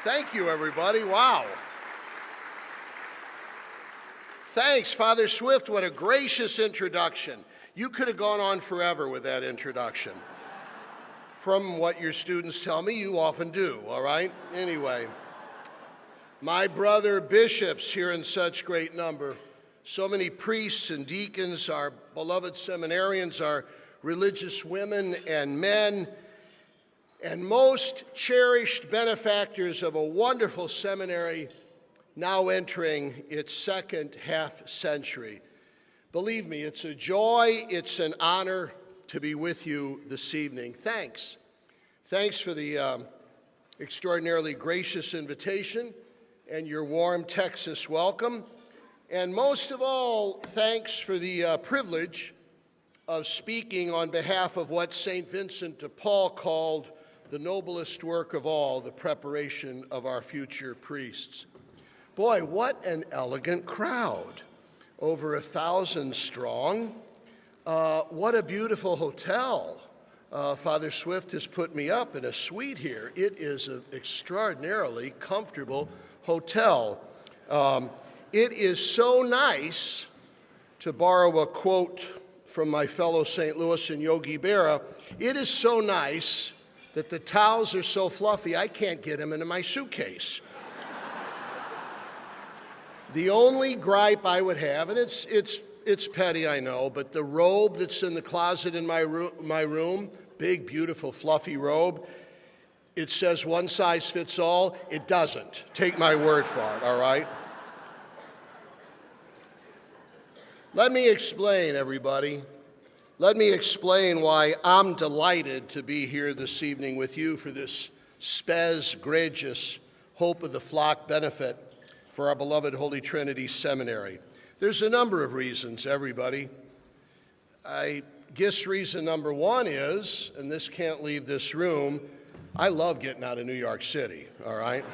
Thank you, everybody. Wow. Thanks, Father Swift. What a gracious introduction. You could have gone on forever with that introduction. From what your students tell me, you often do, all right? Anyway, my brother bishops here in such great number, so many priests and deacons, our beloved seminarians, our religious women and men, and most cherished benefactors of a wonderful seminary now entering its second half century. Believe me, it's a joy, it's an honor to be with you this evening. Thanks. Thanks for the extraordinarily gracious invitation and your warm Texas welcome. And most of all, thanks for the privilege of speaking on behalf of what St. Vincent de Paul called the noblest work of all, the preparation of our future priests. Boy, what an elegant crowd. Over 1,000 strong. What a beautiful hotel. Father Swift has put me up in a suite here. It is an extraordinarily comfortable hotel. It is so nice, to borrow a quote from my fellow St. Louis and Yogi Berra, it is so nice that the towels are so fluffy I can't get them into my suitcase. The only gripe I would have, and it's petty, I know, but the robe that's in the closet in my room, big, beautiful, fluffy robe, it says one size fits all. It doesn't. Take my word for it, all right? Let me explain, everybody. Let me explain why I'm delighted to be here this evening with you for this Spes, Gregis, Hope of the Flock benefit for our beloved Holy Trinity Seminary. There's a number of reasons, everybody. I guess reason number one is, and this can't leave this room, I love getting out of New York City, all right?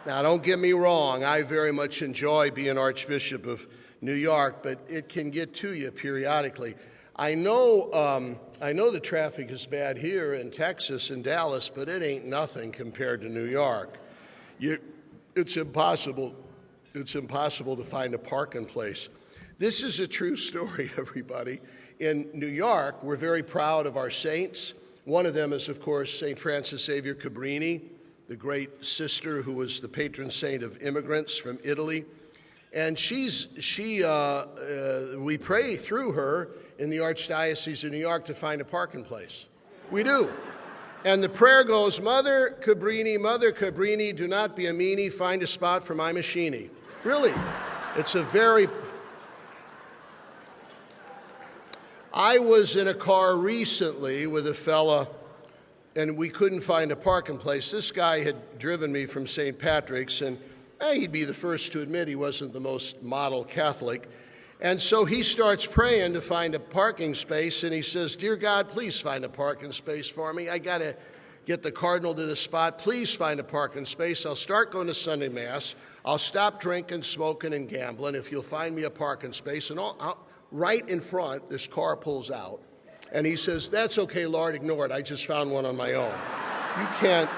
Now, don't get me wrong, I very much enjoy being Archbishop of New York, but it can get to you periodically. I know the traffic is bad here in Texas and Dallas, but it ain't nothing compared to New York. It's impossible to find a parking place. This is a true story, everybody. In New York, we're very proud of our saints. One of them is, of course, St. Frances Xavier Cabrini, the great sister who was the patron saint of immigrants from Italy. And we pray through her in the Archdiocese of New York to find a parking place. We do. And the prayer goes, Mother Cabrini, do not be a meanie, find a spot for my machine. Really, it's a very... I was in a car recently with a fella, and we couldn't find a parking place. This guy had driven me from St. Patrick's, and he'd be the first to admit he wasn't the most model Catholic. And so he starts praying to find a parking space, and he says, Dear God, please find a parking space for me. I got to get the cardinal to the spot. Please find a parking space. I'll start going to Sunday Mass. I'll stop drinking, smoking, and gambling if you'll find me a parking space. And right in front, this car pulls out. And he says, That's okay, Lord, ignore it. I just found one on my own. You can't.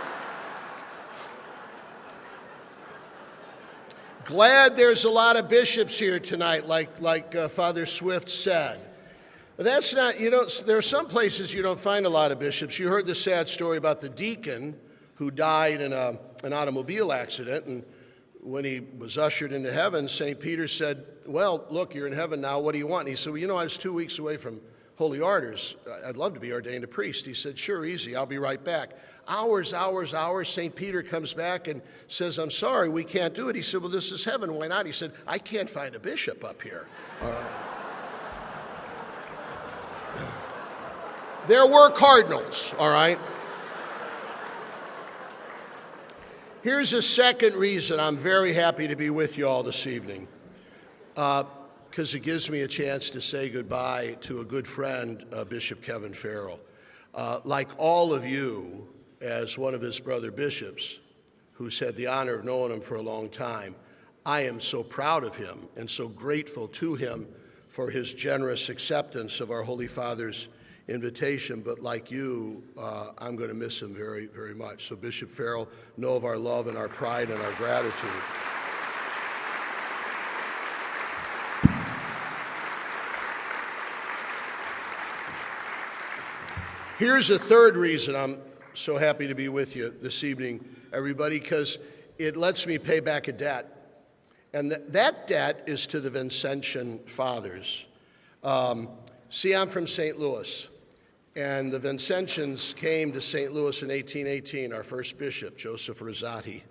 Glad there's a lot of bishops here tonight, like Father Swift said. But that's not, there are some places you don't find a lot of bishops. You heard the sad story about the deacon who died in an automobile accident, and when he was ushered into heaven, St. Peter said, Well, look, you're in heaven now, what do you want? And he said, Well, I was 2 weeks away from holy orders. I'd love to be ordained a priest. He said, Sure, easy, I'll be right back. Hours, St. Peter comes back and says, I'm sorry, we can't do it. He said, Well, this is heaven, why not? He said, I can't find a bishop up here. There were cardinals, all right? Here's a second reason I'm very happy to be with you all this evening, because it gives me a chance to say goodbye to a good friend, Bishop Kevin Farrell. Like all of you, as one of his brother bishops, who's had the honor of knowing him for a long time, I am so proud of him and so grateful to him for his generous acceptance of our Holy Father's invitation, but like you, I'm going to miss him very, very much. So Bishop Farrell, know of our love and our pride and our gratitude. Here's a third reason I'm so happy to be with you this evening, everybody, because it lets me pay back a debt. And that debt is to the Vincentian Fathers. See, I'm from St. Louis, and the Vincentians came to St. Louis in 1818. Our first bishop, Joseph Rosati,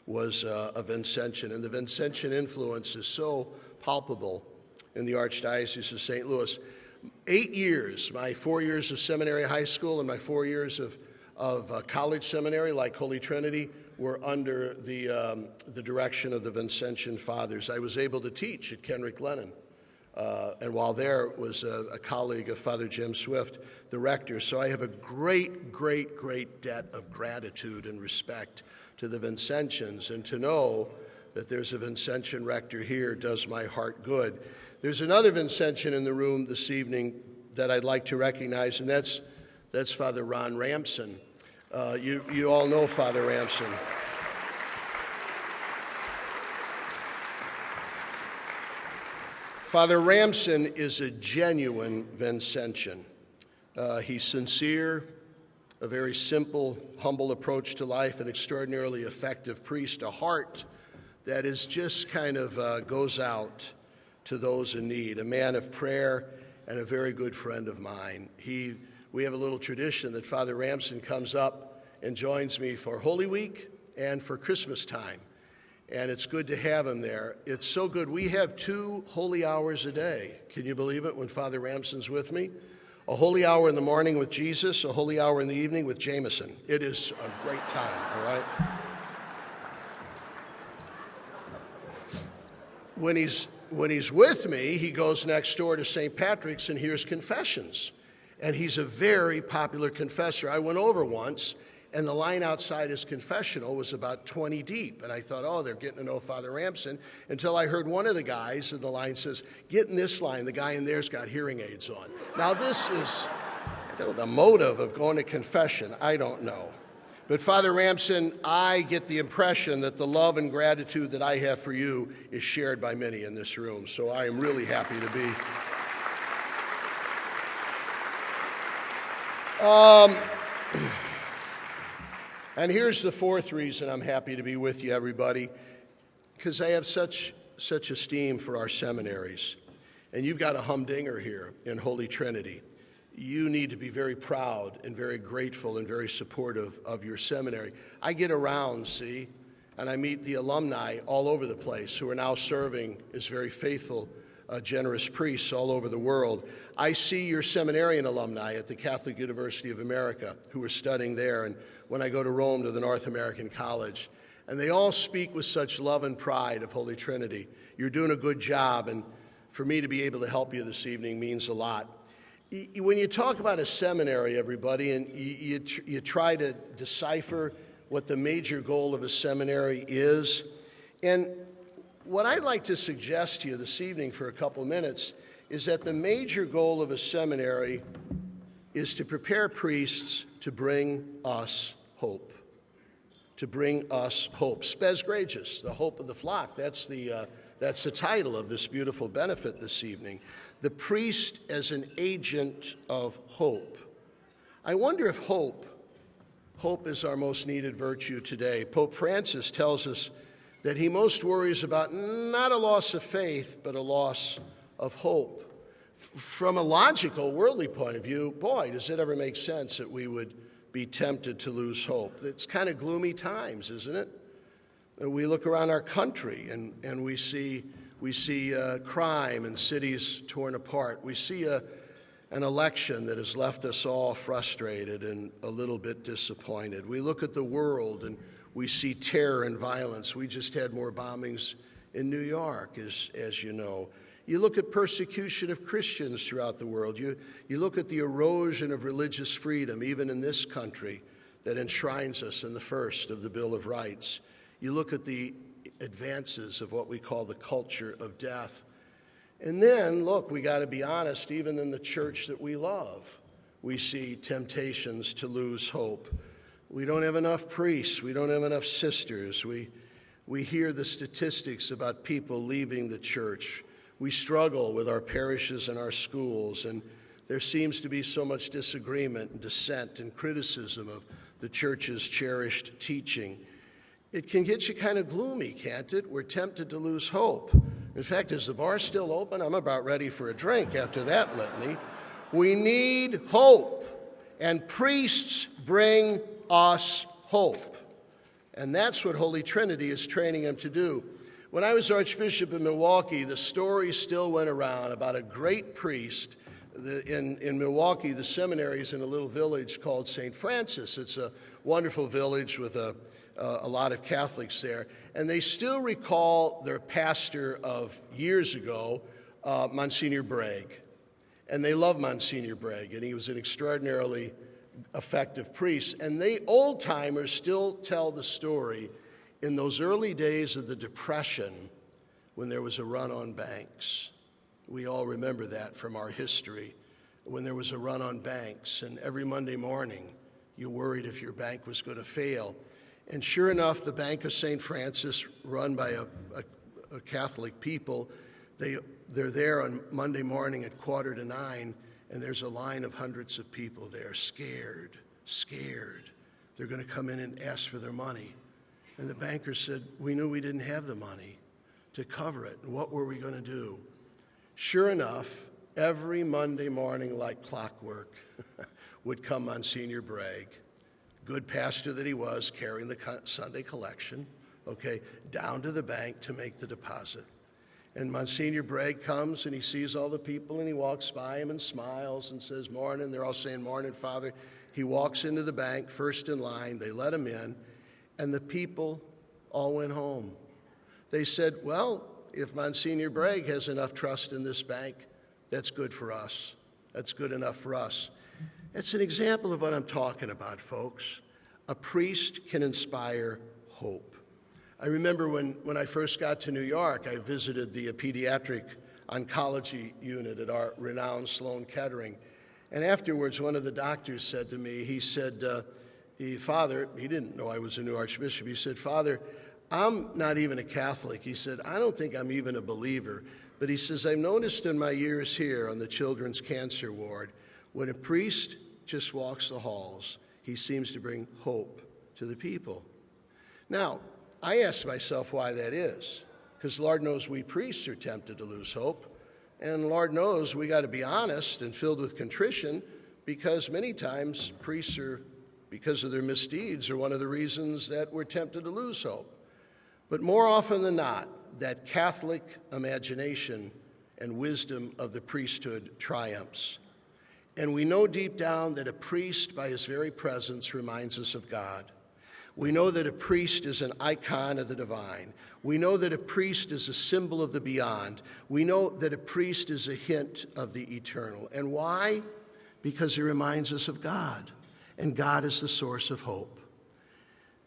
was a Vincentian, and the Vincentian influence is so palpable in the Archdiocese of St. Louis. 8 years, my 4 years of seminary high school and my 4 years of college seminary, like Holy Trinity, were under the direction of the Vincentian Fathers. I was able to teach at Kenrick Lennon. And while there was a colleague of Father Jim Swift, the rector. So I have a great, great, great debt of gratitude and respect to the Vincentians. And to know that there's a Vincentian rector here does my heart good. There's another Vincentian in the room this evening that I'd like to recognize, and that's Father Ron Ramson. You all know Father Ramson. Father Ramson is a genuine Vincentian. He's sincere, a very simple, humble approach to life, an extraordinarily effective priest, a heart that is just kind of goes out to those in need, a man of prayer and a very good friend of mine. We have a little tradition that Father Ramson comes up and joins me for Holy Week and for Christmas time. And it's good to have him there. It's so good. We have 2 holy hours a day. Can you believe it when Father Ramson's with me? A holy hour in the morning with Jesus, a holy hour in the evening with Jameson. It is a great time, all right? When he's with me, he goes next door to St. Patrick's and hears confessions. And he's a very popular confessor. I went over once, and the line outside his confessional was about 20 deep. And I thought, oh, they're getting to know Father Ramson, until I heard one of the guys in the line says, get in this line, the guy in there's got hearing aids on. Now this is the motive of going to confession, I don't know. But Father Ramson, I get the impression that the love and gratitude that I have for you is shared by many in this room. So I am really happy to be. And here's the fourth reason I'm happy to be with you, everybody, because I have such esteem for our seminaries. And you've got a humdinger here in Holy Trinity. You need to be very proud and very grateful and very supportive of your seminary. I get around, see, and I meet the alumni all over the place who are now serving as very faithful, generous priests all over the world. I see your seminarian alumni at the Catholic University of America who are studying there, and when I go to Rome to the North American College. And they all speak with such love and pride of Holy Trinity. You're doing a good job, and for me to be able to help you this evening means a lot. When you talk about a seminary, everybody, and you try to decipher what the major goal of a seminary is, and what I'd like to suggest to you this evening for a couple minutes is that the major goal of a seminary is to prepare priests to bring us hope. To bring us hope. Spes Gregis, the hope of the flock. That's the title of this beautiful benefit this evening. The priest as an agent of hope. I wonder if hope is our most needed virtue today. Pope Francis tells us that he most worries about not a loss of faith, but a loss of hope. From a logical, worldly point of view, boy, does it ever make sense that we would be tempted to lose hope. It's kind of gloomy times, isn't it? We look around our country and we see crime and cities torn apart. We see an election that has left us all frustrated and a little bit disappointed. We look at the world and we see terror and violence. We just had more bombings in New York, as you know. You look at persecution of Christians throughout the world. You look at the erosion of religious freedom, even in this country, that enshrines us in the first of the Bill of Rights. You look at the advances of what we call the culture of death. And then, look, we got to be honest, even in the church that we love, we see temptations to lose hope. We don't have enough priests. We don't have enough sisters. We hear the statistics about people leaving the church. We struggle with our parishes and our schools, and there seems to be so much disagreement and dissent and criticism of the church's cherished teaching. It can get you kind of gloomy, can't it? We're tempted to lose hope. In fact, is the bar still open? I'm about ready for a drink after that litany. We need hope, and priests bring us hope. And that's what Holy Trinity is training them to do. When I was Archbishop in Milwaukee, the story still went around about a great priest. In Milwaukee, the seminary is in a little village called St. Francis. It's a wonderful village with a lot of Catholics there. And they still recall their pastor of years ago, Monsignor Bragg. And they love Monsignor Bragg, and he was an extraordinarily effective priest. And they old-timers still tell the story in those early days of the Depression when there was a run on banks. We all remember that from our history, when there was a run on banks, and every Monday morning you worried if your bank was going to fail. And sure enough, the Bank of St. Francis, run by a Catholic people, they're there on Monday morning at 8:45, and there's a line of hundreds of people there, scared. They're going to come in and ask for their money. And the banker said, we knew we didn't have the money to cover it. And what were we going to do? Sure enough, every Monday morning, like clockwork, would come Monsignor Bragg, good pastor that he was, carrying the Sunday collection, down to the bank to make the deposit. And Monsignor Bragg comes and he sees all the people and he walks by him and smiles and says, morning. They're all saying, morning, Father. He walks into the bank, first in line. They let him in, and the people all went home. They said, well, if Monsignor Bragg has enough trust in this bank, that's good for us. That's good enough for us. It's an example of what I'm talking about, folks. A priest can inspire hope. I remember when I first got to New York, I visited the pediatric oncology unit at our renowned Sloan Kettering. And afterwards, one of the doctors said to me, he said, Father, he didn't know I was a new archbishop. He said, Father, I'm not even a Catholic. He said, I don't think I'm even a believer. But he says, I've noticed in my years here on the children's cancer ward, when a priest just walks the halls, he seems to bring hope to the people. Now, I ask myself why that is, because Lord knows we priests are tempted to lose hope, and Lord knows we got to be honest and filled with contrition, because many times priests are, because of their misdeeds, are one of the reasons that we're tempted to lose hope. But more often than not, that Catholic imagination and wisdom of the priesthood triumphs. And we know deep down that a priest, by his very presence, reminds us of God. We know that a priest is an icon of the divine. We know that a priest is a symbol of the beyond. We know that a priest is a hint of the eternal. And why? Because he reminds us of God, and God is the source of hope.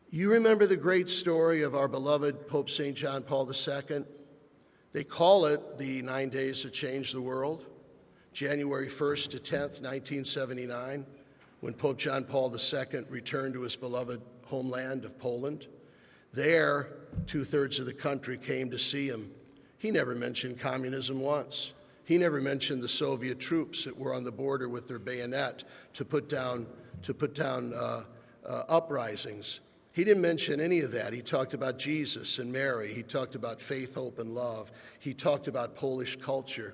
You remember the great story of our beloved Pope St. John Paul II? They call it the 9 days that changed the world. January 1st to 10th, 1979, when Pope John Paul II returned to his beloved homeland of Poland. There, 2/3 of the country came to see him. He never mentioned communism once. He never mentioned the Soviet troops that were on the border with their bayonet to put down uprisings. He didn't mention any of that. He talked about Jesus and Mary. He talked about faith, hope, and love. He talked about Polish culture.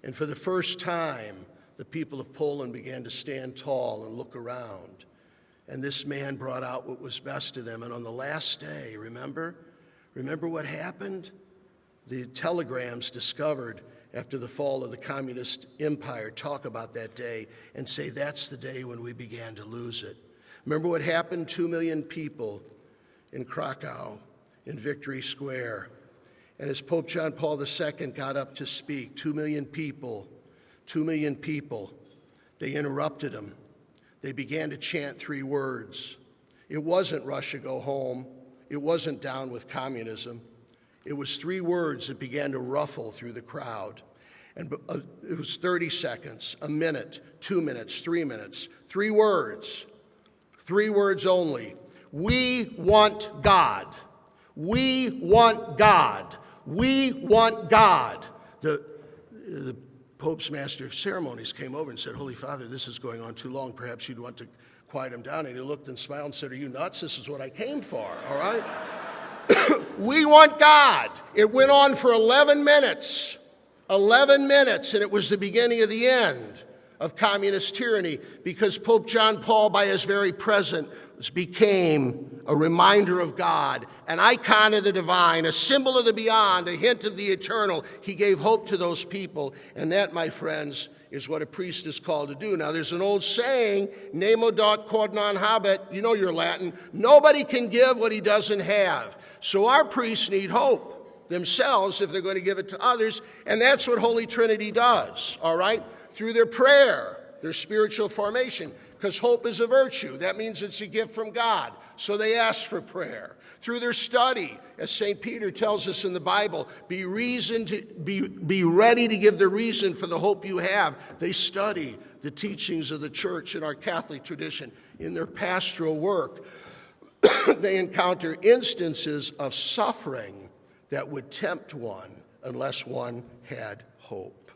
And for the first time, the people of Poland began to stand tall and look around. And this man brought out what was best of them. And on the last day, remember what happened? The telegrams discovered after the fall of the communist empire talk about that day and say that's the day when we began to lose it. Remember what happened? 2 million people in Krakow, in Victory Square. And as Pope John Paul II got up to speak, 2 million people, they interrupted him. They began to chant 3 words. It wasn't Russia, go home. It wasn't down with communism. It was 3 words that began to ruffle through the crowd. And it was 30 seconds, a minute, 2 minutes, 3 minutes, 3 words only. We want God. We want God. We want God. The Pope's Master of Ceremonies came over and said, Holy Father, this is going on too long. Perhaps you'd want to quiet him down. And he looked and smiled and said, are you nuts? This is what I came for, all right? We want God. It went on for 11 minutes. 11 minutes, and it was the beginning of the end of communist tyranny, because Pope John Paul, by his very presence, became a reminder of God, an icon of the divine, a symbol of the beyond, a hint of the eternal. He gave hope to those people, and that, my friends, is what a priest is called to do. Now, there's an old saying, nemo dat quod non habet, you know your Latin, nobody can give what he doesn't have. So our priests need hope themselves if they're going to give it to others, and that's what Holy Trinity does, all right? Through their prayer, their spiritual formation, because hope is a virtue. That means it's a gift from God, so they ask for prayer. Through their study, as St. Peter tells us in the Bible, be ready to give the reason for the hope you have. They study the teachings of the church in our Catholic tradition. In their pastoral work, they encounter instances of suffering that would tempt one unless one had hope.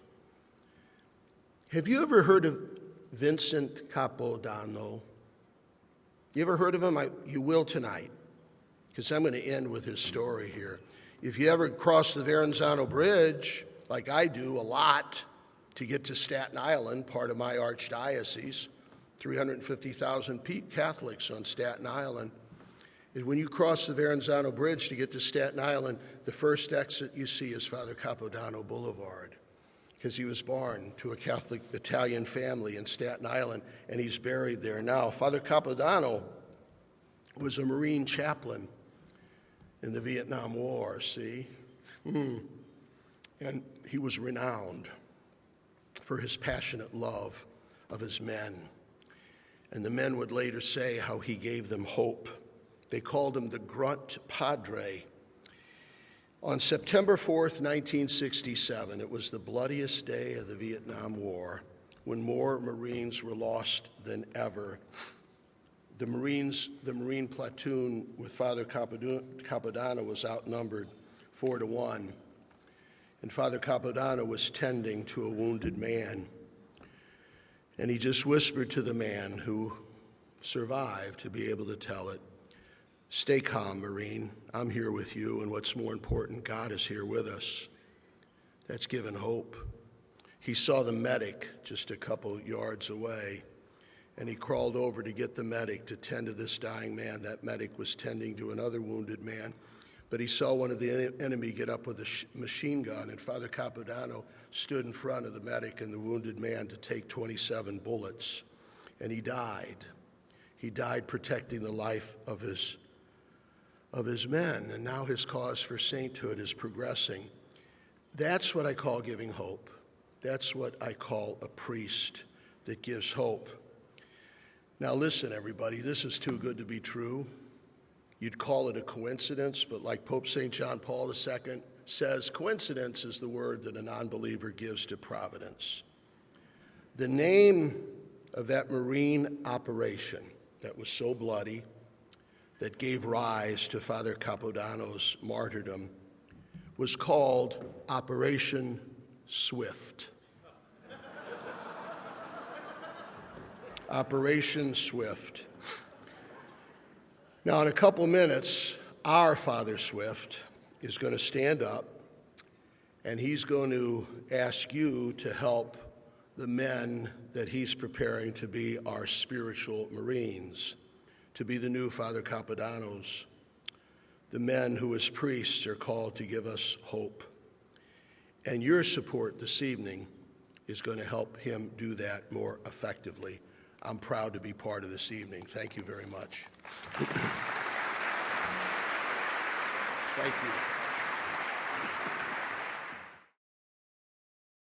Have you ever heard of Vincent Capodanno? You ever heard of him? You will tonight, because I'm going to end with his story here. If you ever cross the Verrazano Bridge, like I do a lot, to get to Staten Island, part of my archdiocese, 350,000 Catholics on Staten Island, when you cross the Verrazano Bridge to get to Staten Island, the first exit you see is Father Capodanno Boulevard, because he was born to a Catholic Italian family in Staten Island, and he's buried there now. Father Capodanno was a Marine chaplain in the Vietnam War, see? And he was renowned for his passionate love of his men. And the men would later say how he gave them hope. They called him the Grunt Padre. On September 4th, 1967, it was the bloodiest day of the Vietnam War, when more Marines were lost than ever. The Marine platoon with Father Capodanno was outnumbered 4-1, and Father Capodanno was tending to a wounded man. And he just whispered to the man who survived to be able to tell it, "Stay calm, Marine. I'm here with you, and what's more important, God is here with us." That's given hope. He saw the medic just a couple yards away, and he crawled over to get the medic to tend to this dying man. That medic was tending to another wounded man, but he saw one of the enemy get up with a machine gun, and Father Capodanno stood in front of the medic and the wounded man to take 27 bullets, and he died. He died protecting the life of his men, and now his cause for sainthood is progressing. That's what I call giving hope. That's what I call a priest that gives hope. Now listen, everybody, this is too good to be true. You'd call it a coincidence, but like Pope St. John Paul II says, coincidence is the word that a non-believer gives to providence. The name of that Marine operation that was so bloody, that gave rise to Father Capodanno's martyrdom, was called Operation Swift. Operation Swift. Now, in a couple minutes, our Father Swift is going to stand up, and he's going to ask you to help the men that he's preparing to be our spiritual Marines, to be the new Father Capodannos, the men who as priests are called to give us hope. And your support this evening is going to help him do that more effectively. I'm proud to be part of this evening. Thank you very much. Thank you.